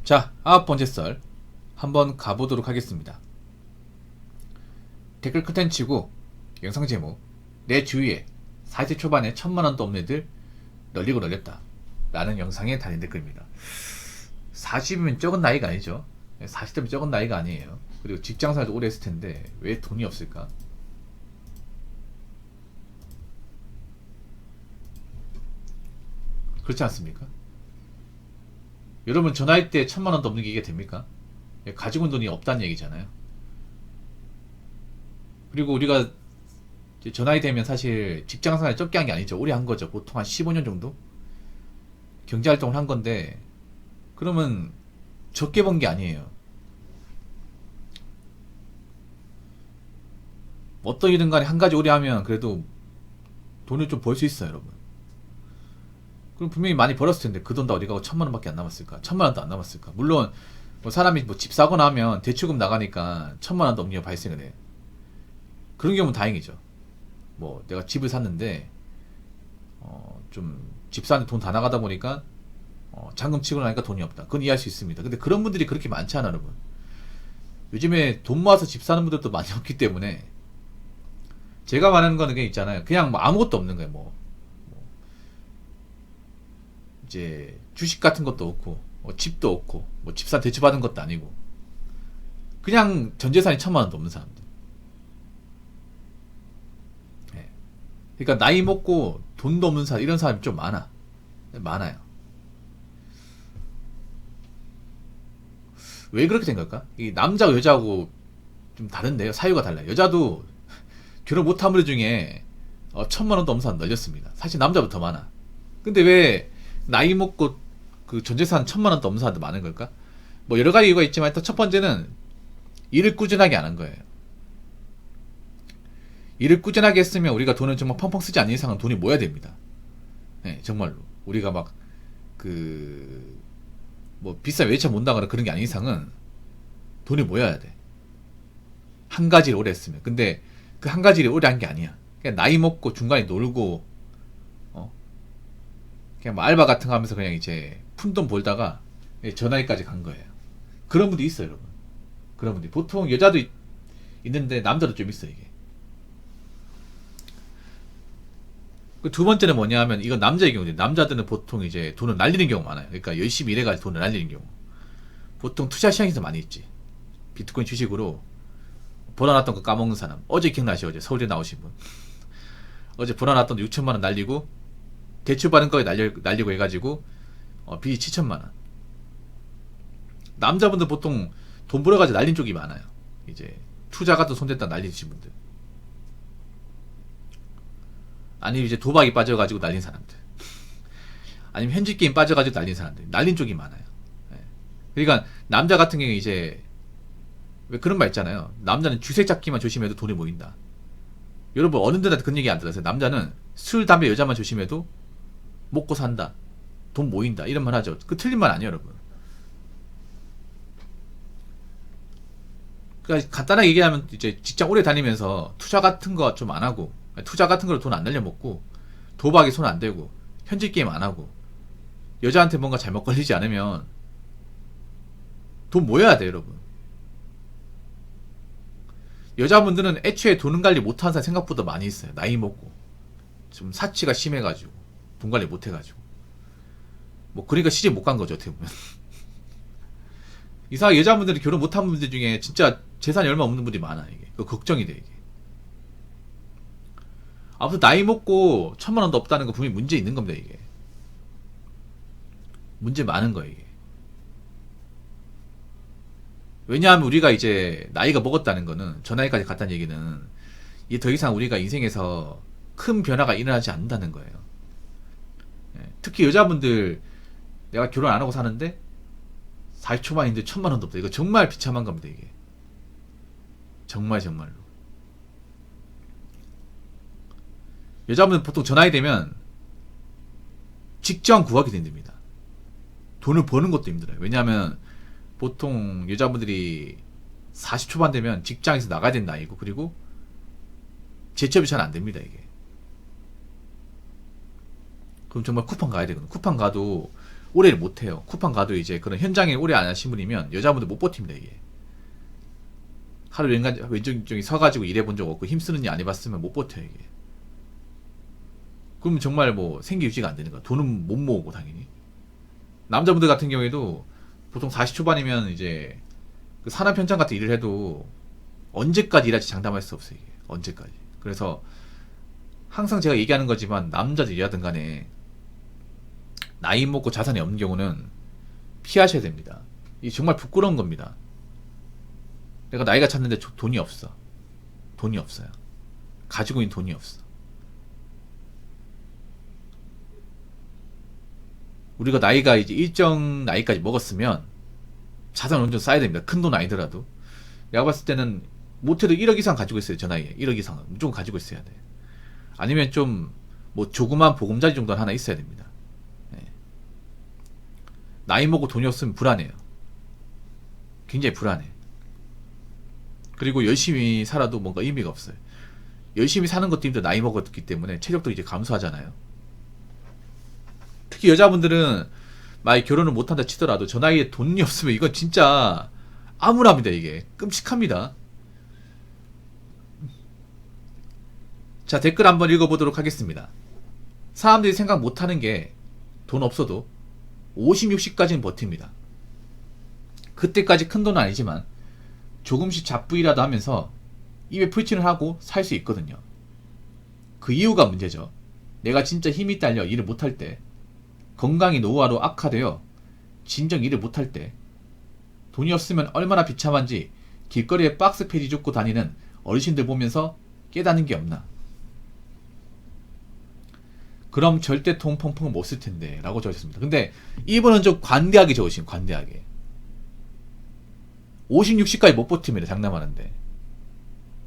자, 9번째 썰 한번 가보도록 하겠습니다. 댓글 컨텐츠고 영상 제목: 내 주위에 40대 초반에 1000만원도 없는 애들 널리고 널렸다 라는 영상에 달린 댓글입니다. 40이면 적은 나이가 아니죠. 40대면 적은 나이가 아니에요. 그리고 직장생활도 오래 했을 텐데 왜 돈이 없을까? 그렇지 않습니까? 여러분, 저 나이 때 1000만원도 없는 게 이게 됩니까? 가지고 온 돈이 없다는 얘기잖아요. 그리고 우리가 이제 저 나이 되면 사실 직장생활 적게 한 게 아니죠. 오래 한 거죠. 보통 한 15년 정도 경제활동을 한 건데, 그러면 적게 번 게 아니에요. 어떤 일은 간에 한 가지 오래 하면 그래도 돈을 좀 벌 수 있어요, 여러분. 그럼 분명히 많이 벌었을 텐데 그 돈 다 어디 가고 1000만원밖에 안 남았을까? 1000만원도 안 남았을까? 물론 뭐 사람이 뭐 집 사거나 하면 대출금 나가니까 1000만원도 없는 게 발생을 해. 그런 경우는 다행이죠. 뭐 내가 집을 샀는데 좀 집 사는데 돈 다 나가다 보니까 잔금 치고 나니까 돈이 없다. 그건 이해할 수 있습니다. 근데 그런 분들이 그렇게 많지 않아, 여러분. 요즘에 돈 모아서 집 사는 분들도 많이 없기 때문에, 제가 말하는 거는 그냥 있잖아요. 그냥 뭐 아무것도 없는 거예요. 뭐 이제 주식 같은 것도 없고, 집도 없고, 뭐 집사 대출 받은 것도 아니고, 그냥 전 재산이 1000만원도 없는 사람들. 예. 그러니까 나이 먹고 돈도 없는 사람, 이런 사람이 좀 많아요. 왜 그렇게 된 걸까? 이 남자와 여자하고 좀 다른데요. 사유가 달라요. 여자도 결혼 못한 분들 중에 1000만원도 없는 사람 널렸습니다. 사실 남자보다 더 많아. 근데 왜 나이 먹고 그 전재산 1000만원도 없는 사람도 많은 걸까? 뭐 여러 가지 이유가 있지만, 일단 첫 번째는 일을 꾸준하게 안 한 거예요. 일을 꾸준하게 했으면 우리가 돈을 정말 펑펑 쓰지 않는 이상은 돈이 모여야 됩니다. 네, 정말로. 우리가 막 뭐 비싼 외차 못 나가는 그런 게 아닌 이상은 돈이 모여야 돼. 한 가지를 오래 했으면. 근데 그 한 가지를 오래 한 게 아니야. 그냥 나이 먹고 중간에 놀고, 어? 그냥 뭐 알바 같은 거 하면서 그냥 이제 푼돈 벌다가 저 나이까지 간 거예요. 그런 분도 있어요, 여러분. 그런 분들이. 보통 여자도 있는데 남자도 좀 있어, 이게. 그 두 번째는 뭐냐 하면, 이건 남자의 경우인데, 남자들은 보통 이제 돈을 날리는 경우가 많아요. 그러니까 열심히 일해가지고 돈을 날리는 경우. 보통 투자 시장에서 많이 있지. 비트코인 주식으로 벌어놨던 거 까먹는 사람. 어제 기억나시죠? 어제 서울에 나오신 분. 어제 벌어놨던 6천만원 날리고, 대출받은 거에 날리고 해가지고, 빚이 7천만원. 남자분들 보통 돈 벌어가지고 날린 쪽이 많아요. 이제, 투자 같은 손댔다 날리신 분들. 아니면 이제 도박이 빠져가지고 날린 사람들. 아니면 현지 게임 빠져가지고 날린 사람들. 날린 쪽이 많아요. 예. 그러니까 남자 같은 경우에 이제 왜 그런 말 있잖아요. 남자는 주색 잡기만 조심해도 돈이 모인다. 여러분, 어른들한테 그런 얘기 안 들었어요? 남자는 술, 담배, 여자만 조심해도 먹고 산다. 돈 모인다. 이런 말 하죠. 그 틀린 말 아니에요, 여러분. 그러니까 간단하게 얘기하면, 이제 직장 오래 다니면서 투자 같은 거 좀 안 하고, 투자 같은 걸로 돈 안 날려먹고, 도박에 손 안 대고, 현질 게임 안 하고, 여자한테 뭔가 잘못 걸리지 않으면 돈 모여야 돼요, 여러분. 여자분들은 애초에 돈 관리 못하는 사람 생각보다 많이 있어요. 나이 먹고 좀 사치가 심해가지고 돈 관리 못해가지고, 뭐 그러니까 시집 못 간 거죠, 어떻게 보면. 이상하게 여자분들이 결혼 못한 분들 중에 진짜 재산이 얼마 없는 분들이 많아. 이게 그 걱정이 돼, 이게. 아무튼 나이 먹고 1000만원도 없다는 거 분명히 문제 있는 겁니다. 이게 문제 많은 거예요, 이게. 왜냐하면 우리가 이제 나이가 먹었다는 거는, 저 나이까지 갔다는 얘기는, 이게 더 이상 우리가 인생에서 큰 변화가 일어나지 않는다는 거예요. 예. 특히 여자분들, 내가 결혼 안 하고 사는데 40초만인데 1000만원도 없다. 이거 정말 비참한 겁니다, 이게. 정말 정말로. 여자분들 보통 저 나이 되면 직장 구하기 힘듭니다. 돈을 버는 것도 힘들어요. 왜냐하면 보통 여자분들이 40초반 되면 직장에서 나가야 되는 나이고, 그리고 재취업이 잘 안 됩니다, 이게. 그럼 정말 쿠팡 가야 되거든. 쿠팡 가도 오래를 못해요. 쿠팡 가도 이제 그런 현장에 오래 안 하신 분이면 여자분들 못 버팁니다 이게. 하루 왼쪽이 서가지고 일해본 적 없고 힘쓰는 일 안 해봤으면 못 버텨요 이게. 그럼 정말 뭐 생계 유지가 안 되는 거야. 돈은 못 모으고 당연히. 남자분들 같은 경우에도 보통 40초반이면 이제 그 산업 현장 같은 일을 해도 언제까지 일할지 장담할 수 없어요 이게. 언제까지. 그래서 항상 제가 얘기하는 거지만 남자든 여자든 간에 나이 먹고 자산이 없는 경우는 피하셔야 됩니다. 이게 정말 부끄러운 겁니다. 내가 나이가 찼는데 돈이 없어. 돈이 없어요. 가지고 있는 돈이 없어. 우리가 나이가 이제 일정 나이까지 먹었으면 자산 어느 정도 쌓아야 됩니다. 큰 돈 아니더라도. 내가 봤을 때는 못해도 1억 이상 가지고 있어요. 저 나이에. 1억 이상은 무조건 가지고 있어야 돼. 아니면 좀 뭐 조그만 보금자리 정도는 하나 있어야 됩니다. 네. 나이 먹고 돈이 없으면 불안해요. 굉장히 불안해. 그리고 열심히 살아도 뭔가 의미가 없어요. 열심히 사는 것도 힘들어. 나이 먹었기 때문에 체력도 이제 감소하잖아요. 특히 여자분들은 만약 결혼을 못한다 치더라도 저 나이에 돈이 없으면 이건 진짜 암울합니다. 이게 끔찍합니다. 자, 댓글 한번 읽어보도록 하겠습니다. 사람들이 생각 못하는 게 돈 없어도 50, 60까지는 버팁니다. 그때까지 큰 돈은 아니지만 조금씩 잡부이라도 하면서 입에 풀칠을 하고 살 수 있거든요. 그 이유가 문제죠. 내가 진짜 힘이 딸려 일을 못할 때, 건강이 노후화로 악화되어 진정 일을 못할 때, 돈이 없으면 얼마나 비참한지 길거리에 박스 폐지 줍고 다니는 어르신들 보면서 깨닫는 게 없나. 그럼 절대 돈 펑펑 못 쓸 텐데 라고 적으셨습니다. 근데 이분은 좀 관대하게 적으신, 관대하게. 50, 60까지 못 버팁니다. 장담하는데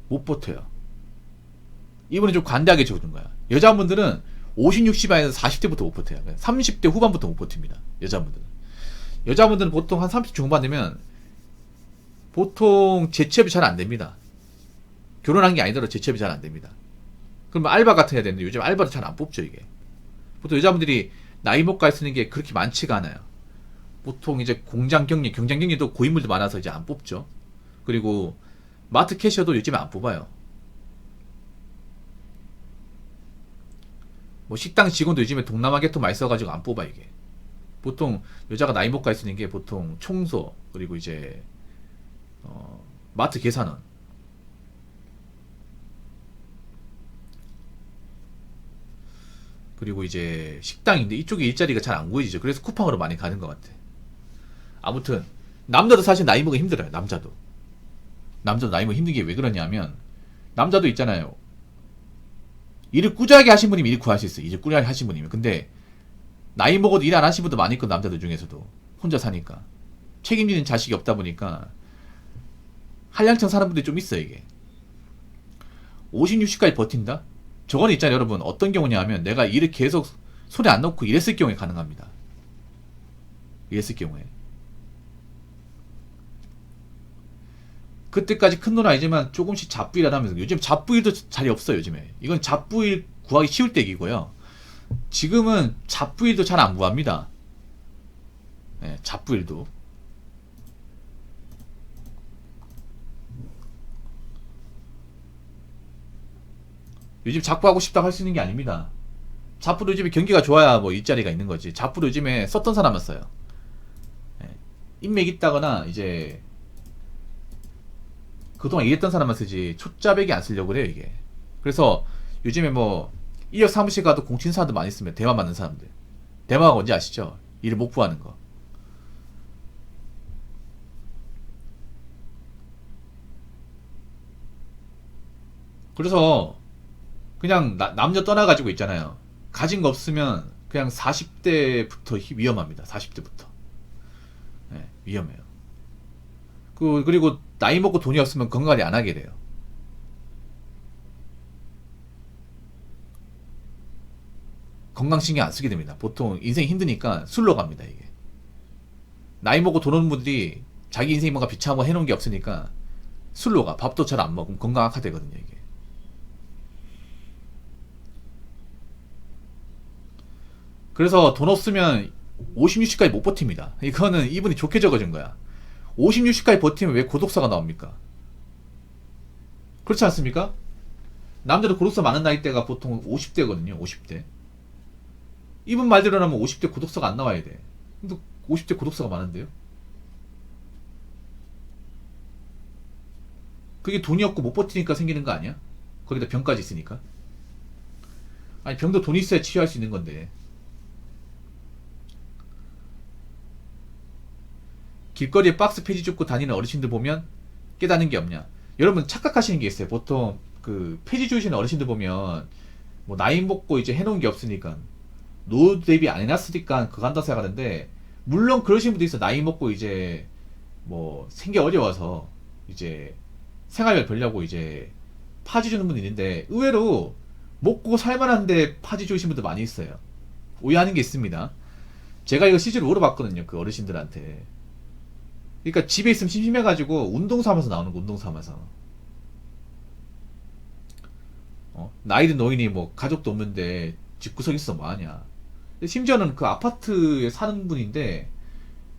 못 버텨요. 이분은 좀 관대하게 적어준 거야. 여자분들은 50, 60 아니라 40대부터 못 버텨요. 30대 후반부터 못 버팁니다. 여자분들은 보통 한 30 중반 되면 보통 재취업이 잘 안 됩니다. 결혼한 게 아니더라도 재취업이 잘 안 됩니다. 그럼 알바 같은 게 해야 되는데 요즘 알바도 잘 안 뽑죠. 이게 보통 여자분들이 나이 먹고 쓰는 게 그렇게 많지가 않아요. 보통 이제 경장 경리도 고인물도 많아서 이제 안 뽑죠. 그리고 마트 캐셔도 요즘에 안 뽑아요. 뭐 식당 직원도 요즘에 동남아 계통 많이 써가지고 안 뽑아. 이게 보통 여자가 나이 먹고 쓰는 게 보통 청소, 그리고 이제 마트 계산원, 그리고 이제 식당인데 이쪽에 일자리가 잘 안 구해지죠. 그래서 쿠팡으로 많이 가는 것 같아. 아무튼 남자도 사실 나이 먹기 힘들어요. 남자도 나이 먹기 힘든 게 왜 그러냐면, 남자도 있잖아요. 일을 꾸준하게 하신 분이면 일 구할 수 있어요. 일을 꾸준하게 하신 분이면. 근데 나이 먹어도 일 안 하신 분도 많이 있거든. 남자들 중에서도 혼자 사니까 책임지는 자식이 없다 보니까 한량청 사는 분들이 좀 있어요. 이게 50, 60까지 버틴다? 저거는 있잖아요. 여러분 어떤 경우냐 하면, 내가 일을 계속 손에 안 넣고 일했을 경우에 가능합니다. 일했을 경우에. 그때까지 큰 돈 아니지만 조금씩 잡부일을 하면서, 요즘 잡부일도 자리 없어요. 요즘에 이건 잡부일 구하기 쉬울 때이고요. 지금은 잡부일도 잘 안 구합니다. 네, 잡부일도. 요즘 잡부하고 싶다고 할 수 있는 게 아닙니다. 잡부도 요즘에 경기가 좋아야 뭐 일자리가 있는 거지. 잡부도 요즘에 썼던 사람만 써요. 네, 인맥 있다거나 이제 그동안 일했던 사람만 쓰지 초짜배기 안 쓰려고 그래요. 이게 그래서 요즘에 뭐 1역 사무실 가도 공친사도 많이 쓰면 대마 맞는 사람들. 대마가 뭔지 아시죠? 일을 못 구하는 거. 그래서 그냥 남녀 떠나가지고 있잖아요. 가진 거 없으면 그냥 40대부터 위험합니다. 40대부터. 네, 위험해요. 그리고 나이 먹고 돈이 없으면 건강관리 안 하게 돼요. 건강 신경 안 쓰게 됩니다. 보통 인생이 힘드니까 술로 갑니다. 이게 나이 먹고 돈 없는 분들이 자기 인생이 뭔가 비참하고 해놓은 게 없으니까 술로 가. 밥도 잘 안 먹으면 건강 악화되거든요. 이게 그래서 돈 없으면 56시까지 못 버팁니다. 이거는 이분이 좋게 적어준 거야. 56시까지 버티면 왜 고독사가 나옵니까? 그렇지 않습니까? 남자들 고독사 많은 나이대가 보통 50대거든요. 50대. 이분 말대로라면 50대 고독사가 안 나와야 돼. 근데 50대 고독사가 많은데요? 그게 돈이 없고 못 버티니까 생기는 거 아니야? 거기다 병까지 있으니까. 아니, 병도 돈 있어야 치료할 수 있는 건데. 길거리에 박스 폐지 줍고 다니는 어르신들 보면 깨닫는 게 없냐. 여러분 착각하시는 게 있어요. 보통 그 폐지 주시는 어르신들 보면 뭐 나이 먹고 이제 해놓은 게 없으니까 노후 대비 안 해놨으니까 그거 한다 생각하는데, 물론 그러신 분도 있어. 나이 먹고 이제 뭐 생계 어려워서 이제 생활비를 벌려고 이제 파지 주는 분이 있는데, 의외로 먹고 살만한데 파지 주신 분들 많이 있어요. 오해하는 게 있습니다. 제가 이거 실제로 물어봤거든요, 그 어르신들한테. 그러니까 집에 있으면 심심해가지고 운동 삼아서 나오는 거, 운동 삼아서. 나이든 노인이 뭐 가족도 없는데 집구석에 있어 뭐하냐. 심지어는 그 아파트에 사는 분인데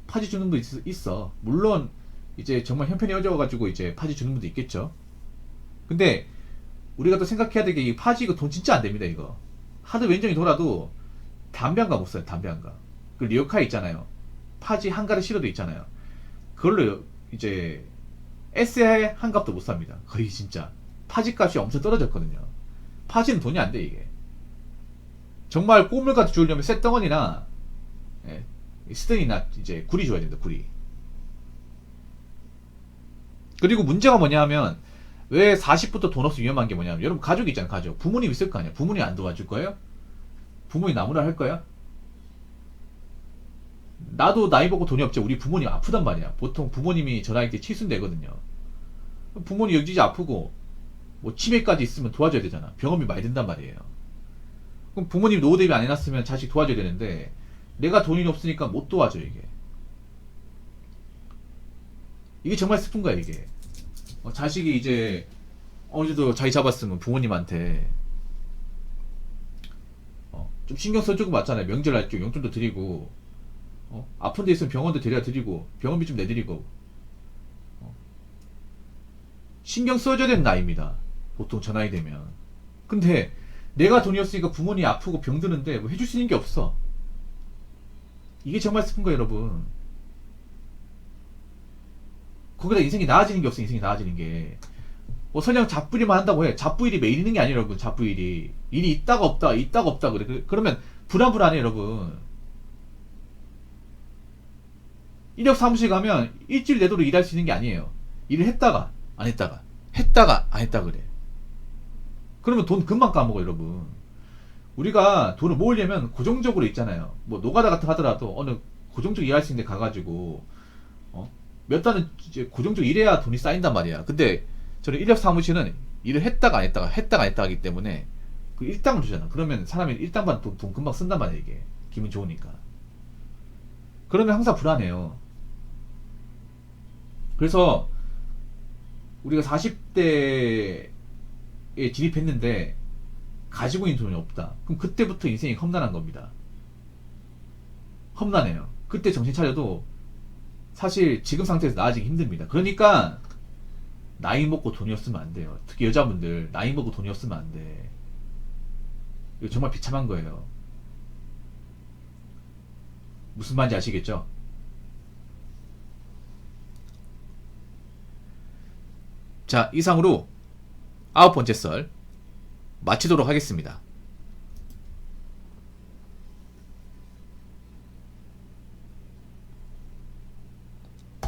파지 주는 분 있어. 물론 이제 정말 형편이 어려워가지고 이제 파지 주는 분도 있겠죠. 근데 우리가 또 생각해야 될 게, 이 파지 이거 돈 진짜 안 됩니다. 이거 하드 왼정이 돌아도 담배 한 가 못 써요. 담배 한 가. 그 리어카에 있잖아요. 파지 한 가를 실어도 있잖아요. 그걸로 이제 S의 한 값도 못 삽니다. 거의 진짜 파지 값이 엄청 떨어졌거든요. 파지는 돈이 안 돼 이게. 정말 꼬물같이 주려면 쇳덩어리나 스등이나 이제 구리 줘야 된다. 구리. 그리고 문제가 뭐냐 하면, 왜 40부터 돈 없이 위험한 게 뭐냐면, 여러분 가족이 있잖아요. 가족. 부모님 있을 거 아니야. 부모님 안 도와줄 거예요? 부모님 나무라 할 거야? 나도 나이 먹고 돈이 없지. 우리 부모님 아프단 말이야. 보통 부모님이 저 나이 때 칠순되거든요. 부모님 여기저기 아프고 뭐 치매까지 있으면 도와줘야 되잖아. 병원비 많이 든단 말이에요. 그럼 부모님 노후 대비 안 해놨으면 자식 도와줘야 되는데, 내가 돈이 없으니까 못 도와줘. 이게 정말 슬픈 거야 이게. 자식이 이제 어느 정도 자리 잡았으면 부모님한테 좀 신경 써주고 맞잖아요. 명절날 좀 용돈도 드리고, 아픈 데 있으면 병원도 데려다 드리고, 병원비 좀 내드리고, 신경 써줘야 되는 나이입니다. 보통 저 나이 되면. 근데 내가 돈이 없으니까 부모님이 아프고 병드는데 뭐 해줄 수 있는 게 없어. 이게 정말 슬픈 거예요 여러분. 거기다 인생이 나아지는 게 없어. 인생이 나아지는 게. 설령 잡부일만 한다고 해. 잡부일이 매일 있는 게 아니에요 여러분. 잡부일이 일이 있다가 없다, 있다가 없다 그래. 그러면 불안불안해 여러분. 이력 사무실 가면 일주일 내도록 일할 수 있는 게 아니에요. 일을 했다가 안 했다가, 했다가 안 했다 그래. 그러면 돈 금방 까먹어 여러분. 우리가 돈을 모으려면 고정적으로 있잖아요. 뭐 노가다 같은 거 하더라도 어느 고정적으로 일할 수 있는 데 가가지고 몇 달은 이제 고정적으로 일해야 돈이 쌓인단 말이야. 근데 저는 인력 사무실은 일을 했다가 안 했다가, 했다가 안 했다가 하기 때문에 그 일당을 주잖아. 그러면 사람이 일당만 돈 금방 쓴단 말이야 이게. 기분 좋으니까. 그러면 항상 불안해요. 그래서 우리가 40대에 진입했는데 가지고 있는 돈이 없다. 그럼 그때부터 인생이 험난한 겁니다. 험난해요. 그때 정신 차려도 사실 지금 상태에서 나아지기 힘듭니다. 그러니까 나이 먹고 돈이 없으면 안 돼요. 특히 여자분들 나이 먹고 돈이 없으면 안 돼. 이거 정말 비참한 거예요. 무슨 말인지 아시겠죠? 자, 이상으로 9번째 썰 마치도록 하겠습니다.